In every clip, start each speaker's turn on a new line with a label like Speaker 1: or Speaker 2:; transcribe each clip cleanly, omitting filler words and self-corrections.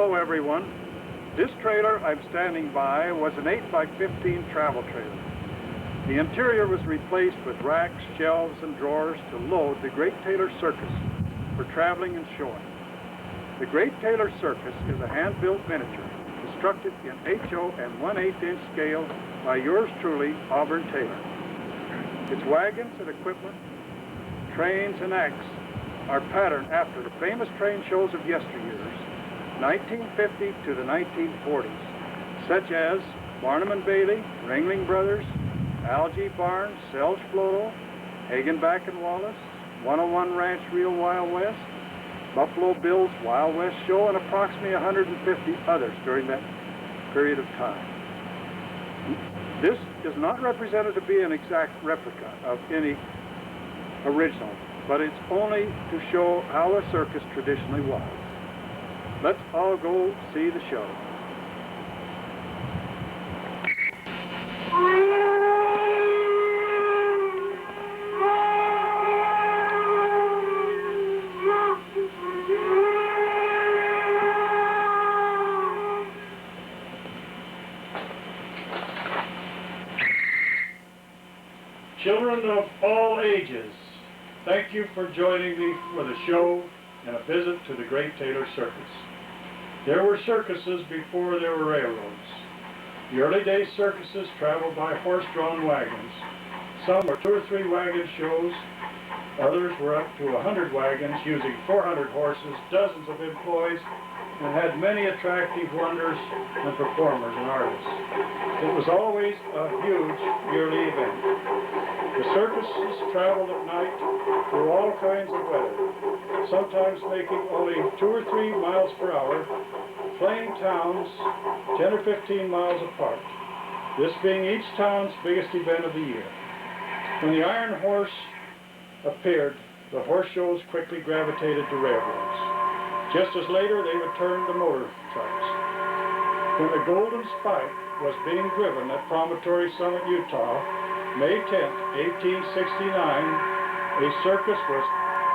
Speaker 1: Hello everyone. This trailer I'm standing by was an 8x15 travel trailer. The interior was replaced with racks, shelves, and drawers to load the Great Taylor Circus for traveling and showing. The Great Taylor Circus is a hand-built miniature constructed in HO and 1/8" scale by yours truly, Auburn Taylor. Its wagons and equipment, trains and acts are patterned after the famous train shows of yesteryears, 1950 to the 1940s, such as Barnum and Bailey, Ringling Brothers, Algie Barnes, Selge Floto, Hagenbach and Wallace, 101 Ranch Real Wild West, Buffalo Bill's Wild West Show, and approximately 150 others during that period of time. This is not represented to be an exact replica of any original, but it's only to show how a circus traditionally was. Let's all go see the show. Children of all ages, thank you for joining me for the show and a visit to the Great Taylor Circus. There were circuses before there were railroads. The early day circuses traveled by horse-drawn wagons. Some were 2 or 3 wagon shows. Others were up to 100 wagons using 400 horses, dozens of employees, and had many attractive wonders and performers and artists. It was always a huge yearly event. The circuses traveled at night through all kinds of weather, sometimes making only 2 or 3 miles per hour, playing towns 10 or 15 miles apart, this being each town's biggest event of the year. When the Iron Horse appeared, the horse shows quickly gravitated to railroads. Just as later they would turn to motor trucks. When the Golden Spike was being driven at Promontory Summit, Utah, May 10, 1869, a circus was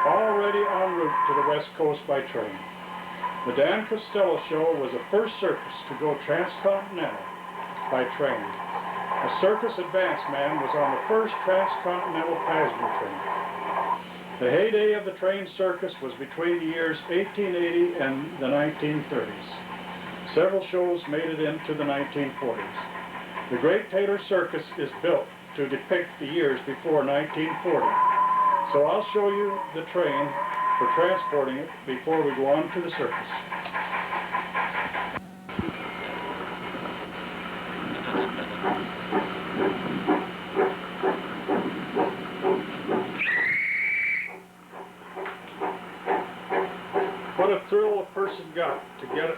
Speaker 1: already en route to the West Coast by train. The Dan Costello Show was the first circus to go transcontinental by train. A circus advance man was on the first transcontinental passenger train. The heyday of the train circus was between the years 1880 and the 1930s. Several shows made it into the 1940s. The Great Taylor Circus is built to depict the years before 1940. So I'll show you the train for transporting it before we go on to the circus. What a thrill a person got to get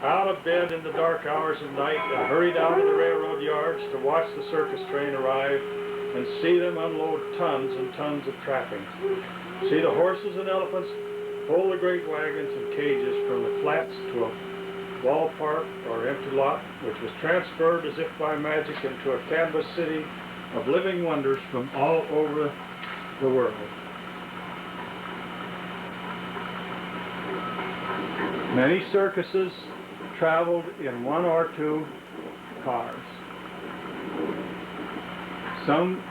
Speaker 1: out of bed in the dark hours of night and hurry down to the railroad yards to watch the circus train arrive and see them unload tons and tons of trappings. See the horses and elephants pull the great wagons and cages from the flats to a ballpark or empty lot, which was transferred as if by magic into a canvas city of living wonders from all over the world. Many circuses traveled in 1 or 2 cars. Some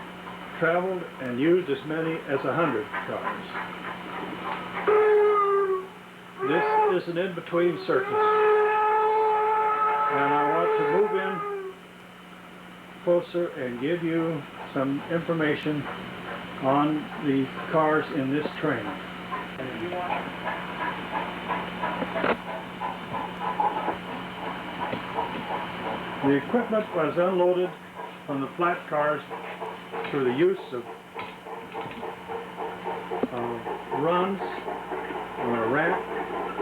Speaker 1: traveled and used as many as 100 cars. This is an in-between circus, and I want to move in closer and give you some information on the cars in this train. The equipment was unloaded from the flat cars through the use of runs on a ramp.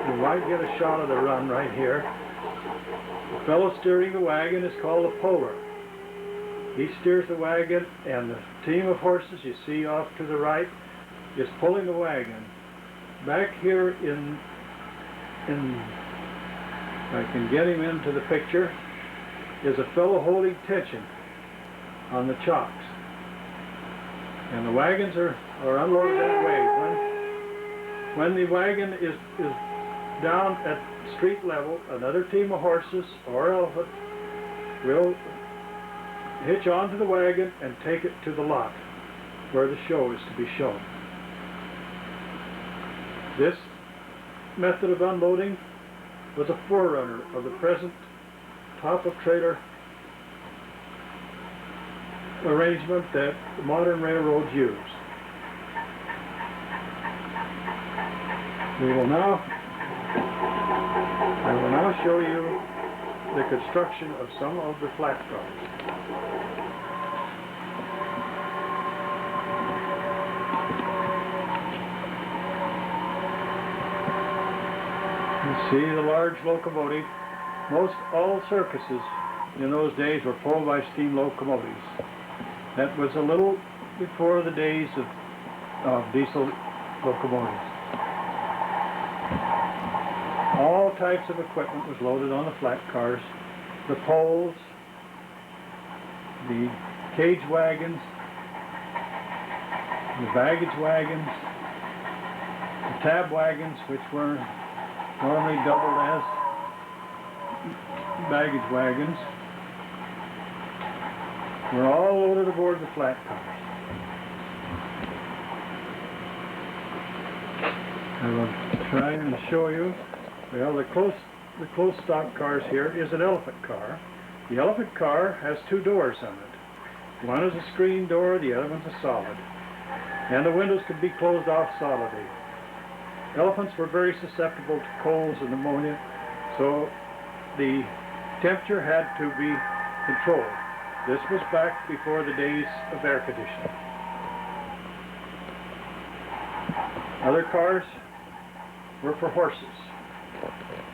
Speaker 1: You might get a shot of the run right here. The fellow steering the wagon is called a puller. He steers the wagon, and the team of horses you see off to the right is pulling the wagon. Back here if I can get him into the picture, is a fellow holding tension on the chocks. And the wagons are unloaded that way. When the wagon is down at street level, another team of horses or elephant will hitch onto the wagon and take it to the lot where the show is to be shown. This method of unloading was a forerunner of the present top-of-trailer arrangement that the modern railroads use. I will now show you the construction of some of the flat cars. You see the large locomotive. Most all circuses in those days were pulled by steam locomotives. That was a little before the days of diesel locomotives. All types of equipment was loaded on the flat cars. The poles, the cage wagons, the baggage wagons, the tab wagons, which were normally doubled as baggage wagons, were all loaded aboard the flat cars. I will try and show you. Well, the close stock cars here is an elephant car. The elephant car has two doors on it. One is a screen door, the other one's a solid. And the windows could be closed off solidly. Elephants were very susceptible to colds and pneumonia, so the temperature had to be controlled. This was back before the days of air conditioning. Other cars were for horses.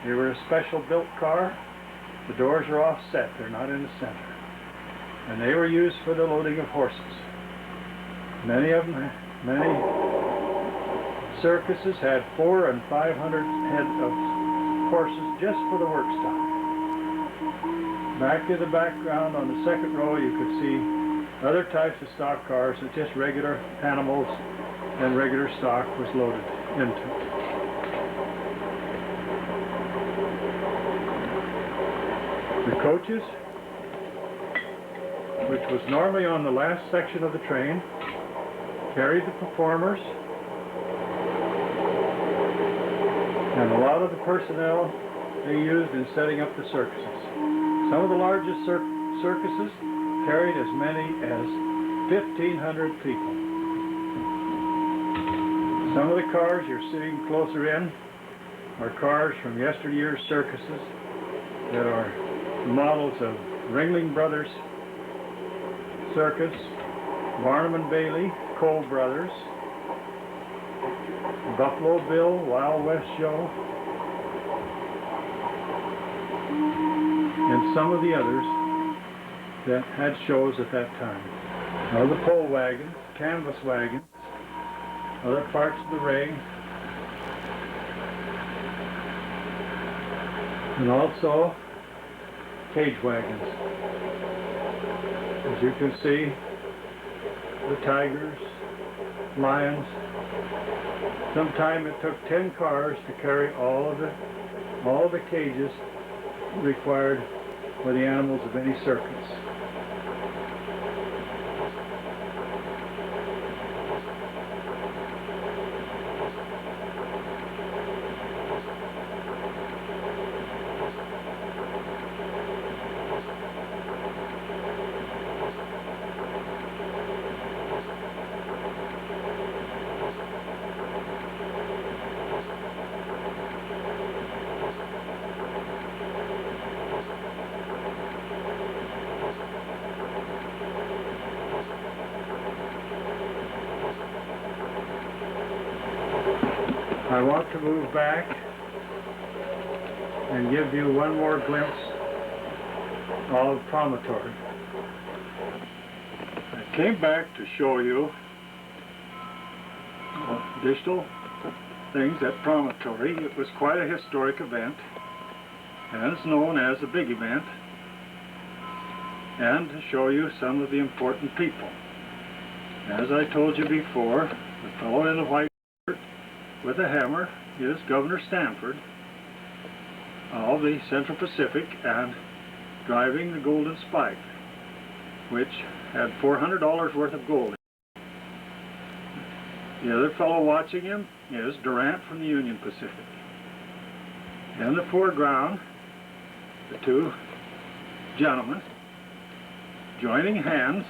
Speaker 1: They were a special built car. The doors are offset, they're not in the center. And they were used for the loading of horses. Many circuses had 400 and 500 head of horses just for the work stock. Back in the background on the second row you could see other types of stock cars that just regular animals and regular stock was loaded into. The coaches, which was normally on the last section of the train, carried the performers and a lot of the personnel they used in setting up the circuses. Some of the largest circuses carried as many as 1,500 people. Some of the cars you're sitting closer in are cars from yesteryear's circuses that are models of Ringling Brothers Circus, Barnum and Bailey, Cole Brothers, Buffalo Bill, Wild West Show, and some of the others that had shows at that time. Now the pole wagons, canvas wagons, other parts of the ring, and also cage wagons. As you can see, the tigers, lions. Sometime it took 10 cars to carry all of the cages required for the animals of any circus. I want to move back and give you one more glimpse of Promontory. I came back to show you additional things at Promontory. It was quite a historic event, and it's known as a big event, and to show you some of the important people. As I told you before, the fellow in the white with a hammer is Governor Stanford, of the Central Pacific and driving the Golden Spike, which had $400 worth of gold. The other fellow watching him is Durant from the Union Pacific. In the foreground, the two gentlemen joining hands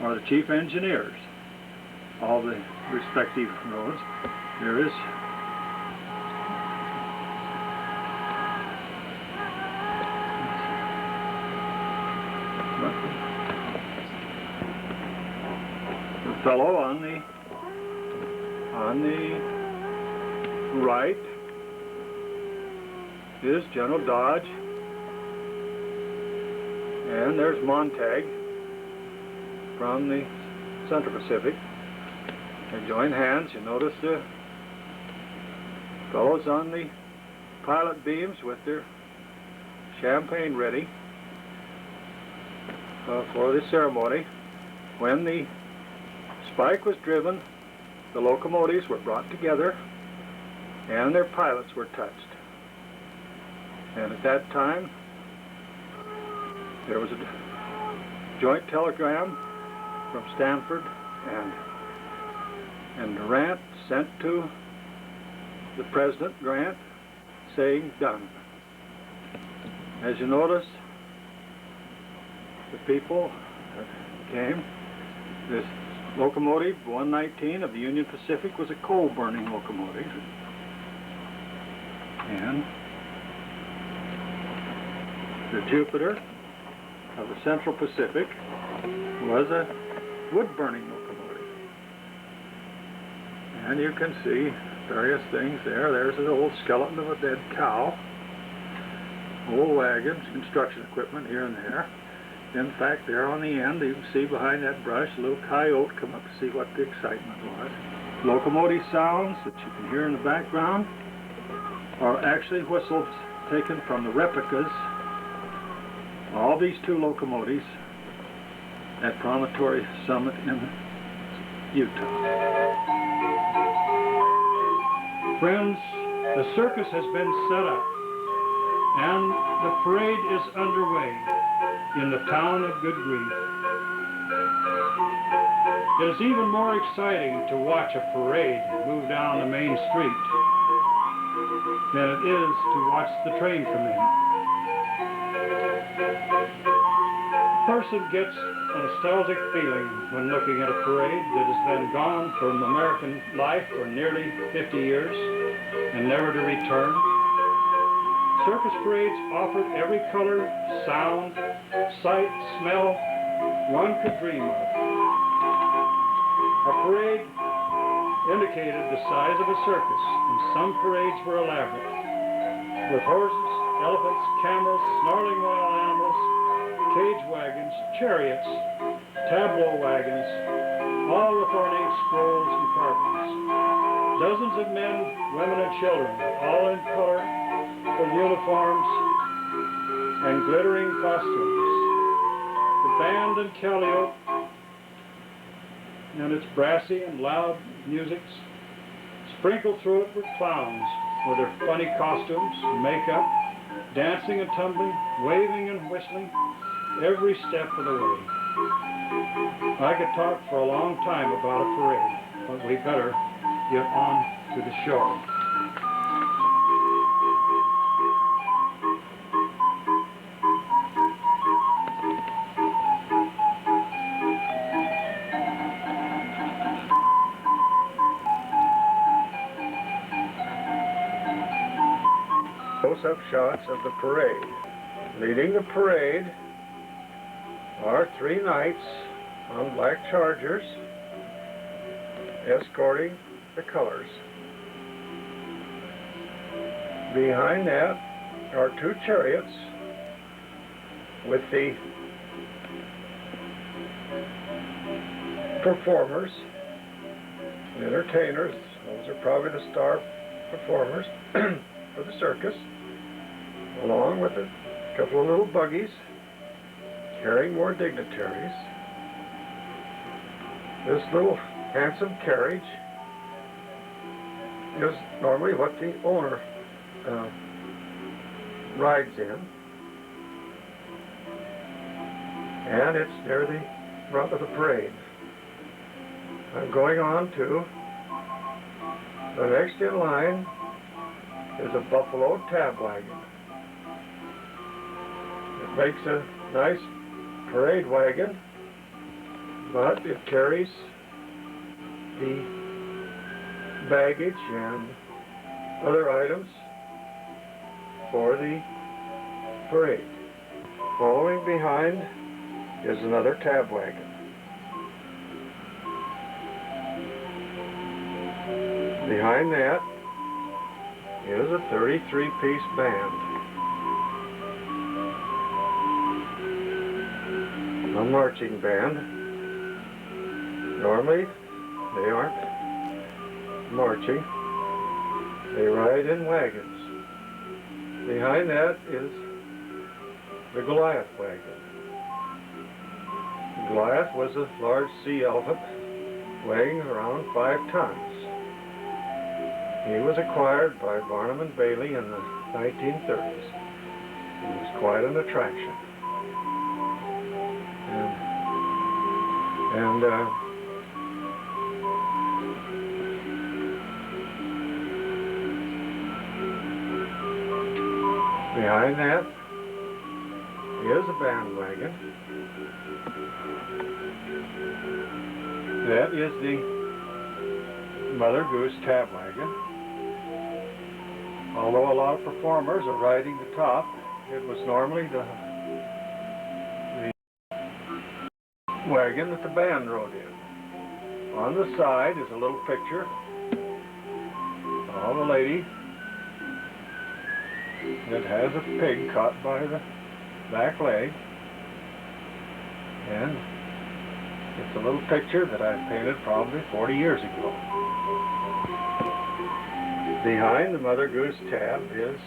Speaker 1: are the chief engineers of the respective roads. There is the fellow on the right is General Dodge, and there's Montag from the Central Pacific. They join hands. You notice the fellows on the pilot beams with their champagne ready for the ceremony. When the Spike was driven, the locomotives were brought together and their pilots were touched. And at that time, there was a joint telegram from Stanford and Durant sent to the President Grant saying, "Done." As you notice, the people that came, this locomotive 119 of the Union Pacific was a coal-burning locomotive, and the Jupiter of the Central Pacific was a wood-burning locomotive. And you can see various things there. There's an old skeleton of a dead cow, old wagons, construction equipment here and there. In fact, there on the end, you can see behind that brush, a little coyote come up to see what the excitement was. Locomotive sounds that you can hear in the background are actually whistles taken from the replicas of these two locomotives at Promontory Summit in Utah. Friends, the circus has been set up and the parade is underway in the town of Good Grief. It is even more exciting to watch a parade move down the main street than it is to watch the train come in. A person gets a nostalgic feeling when looking at a parade that has been gone from American life for nearly 50 years and never to return. Circus parades offered every color, sound, sight, smell one could dream of. A parade indicated the size of a circus, and some parades were elaborate, with horses, elephants, camels, snarling wild animals, cage wagons, chariots, tableau wagons, all with ornate scrolls and carvings. Dozens of men, women, and children, all in color, with uniforms and glittering costumes. The band and calliope and its brassy and loud music. Sprinkled through it were clowns with their funny costumes, makeup, dancing and tumbling, waving and whistling every step of the way. I could talk for a long time about a parade, but we better get on to the show. Close-up shots of the parade. Leading the parade are 3 knights on black chargers escorting the colors. Behind that are 2 chariots with the performers, the entertainers. Those are probably the star performers for the circus, along with a couple of little buggies carrying more dignitaries. This little handsome carriage is normally what the owner
Speaker 2: rides in, and it's near the front of the parade. I'm going on to the next in line is a buffalo tab wagon. It makes a nice parade wagon, but it carries the baggage and other items for the parade. Following behind is another tab wagon. Behind that is a 33-piece band. A marching band. Normally, they aren't marching. They ride in wagons. Behind that is the Goliath wagon. Goliath was a large sea elephant weighing around 5 tons. He was acquired by Barnum and Bailey in the 1930s. He was quite an attraction. Behind that is a bandwagon. That is the Mother Goose tab wagon. Although a lot of performers are riding the top, it was normally the wagon that the band rode in. On the side is a little picture of a lady that has a pig caught by the back leg, and it's a little picture that I painted probably 40 years ago. Behind the Mother Goose tab is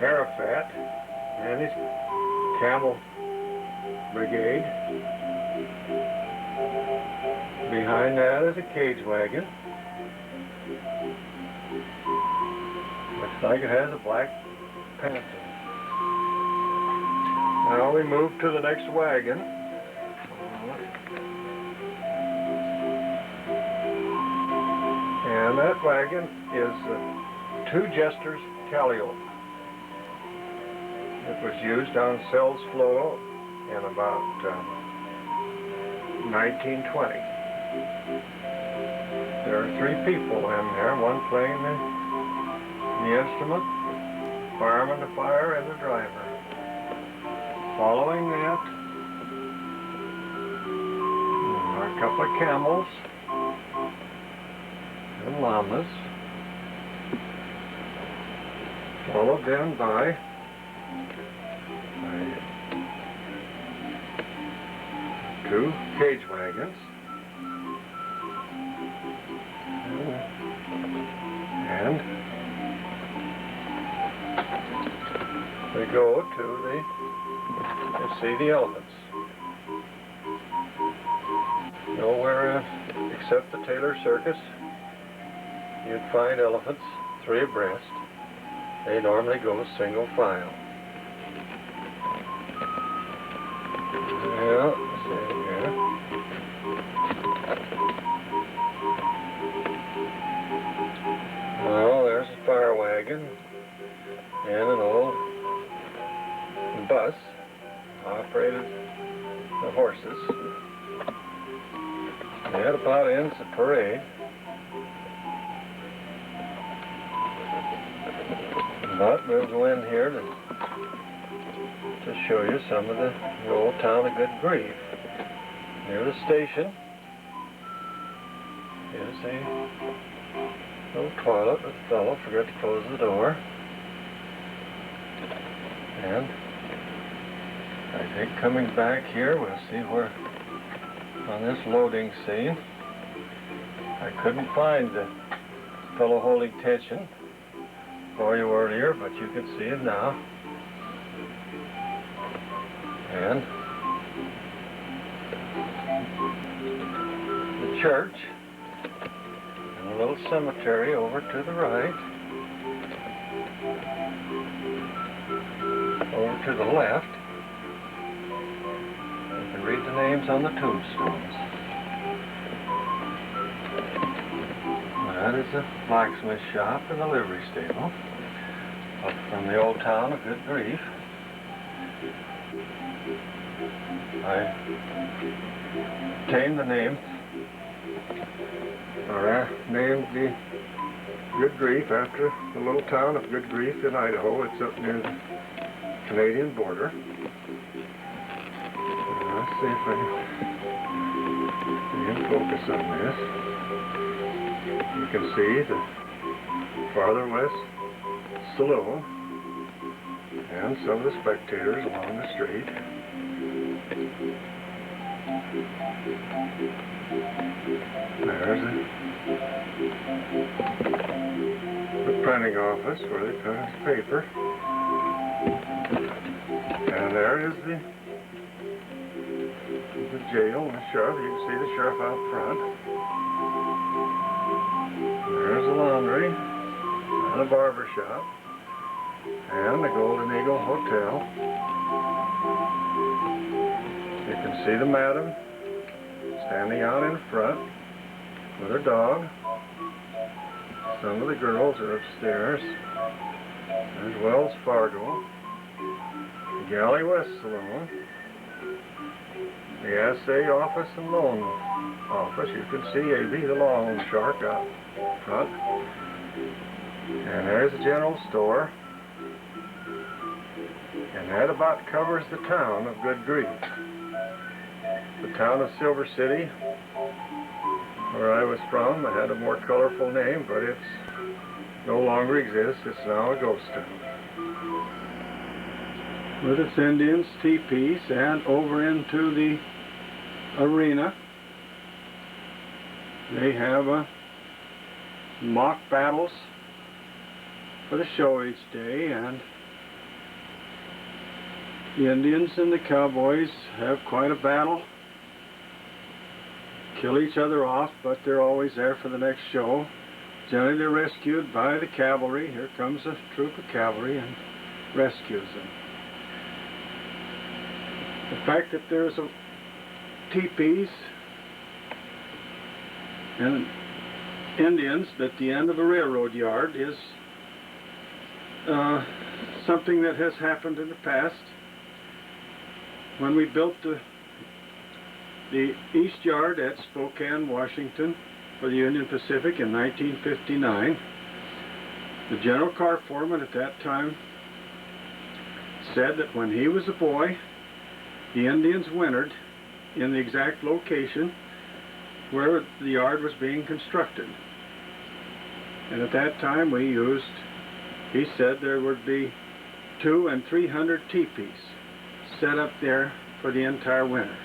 Speaker 2: Arafat and his camel brigade. Behind that is a cage wagon. Looks like it has a black panther. Now we move to the next wagon. And that wagon is Two Jesters Calliope. It was used on Sells Flow in about 1920. There are 3 people in there, one playing the instrument, fireman, the fire, and the driver. Following that are a couple of camels and llamas, followed then by two cage wagons, and they go to you see the elephants. Nowhere except the Taylor Circus you'd find elephants 3 abreast. They normally go single file. Yeah, let's see here. Well, there's a fire wagon and an old bus operated the horses. That about ends the parade. But we'll go in here to show you some of the old town of Good Grief. Near the station is a little toilet that the fellow forgot to close the door. And I think coming back here, we'll see where on this loading scene, I couldn't find the fellow holding tension for you earlier, but you can see him now. And the church and a little cemetery over to the right. over to the left, you can read the names on the tombstones. That is the blacksmith shop and the livery stable up from the old town of Good Grief. I obtained the name, or I named the Good Grief after the little town of Good Grief in Idaho. It's up near the Canadian border. Let's see if I can focus on this. You can see the farther west saloon and some of the spectators along the street. There's the printing office where they print paper. And there is the jail and the sheriff. You can see the sheriff out front. There's the laundry and the barber shop and the Golden Eagle Hotel. You can see the madam standing out in front with her dog. Some of the girls are upstairs. There's Wells Fargo, the Galley West Saloon, the assay office and loan office. You can see A.B. the loan shark out front. And there's the general store. And that about covers the town of Good Grief. The town of Silver City, where I was from, it had a more colorful name, but it no longer exists. It's now a ghost town. With its Indians, teepees, and over into the arena, they have mock battles for the show each day, and the Indians and the cowboys have quite a battle, kill each other off, but they're always there for the next show. Generally they're rescued by the cavalry. Here comes a troop of cavalry and rescues them. The fact that there's a teepees and Indians at the end of a railroad yard is something that has happened in the past. When we built the East Yard at Spokane, Washington for the Union Pacific in 1959, the general car foreman at that time said that when he was a boy, the Indians wintered in the exact location where the yard was being constructed. And at that time we used, he said there would be 200 and 300 teepees set up there for the entire winter.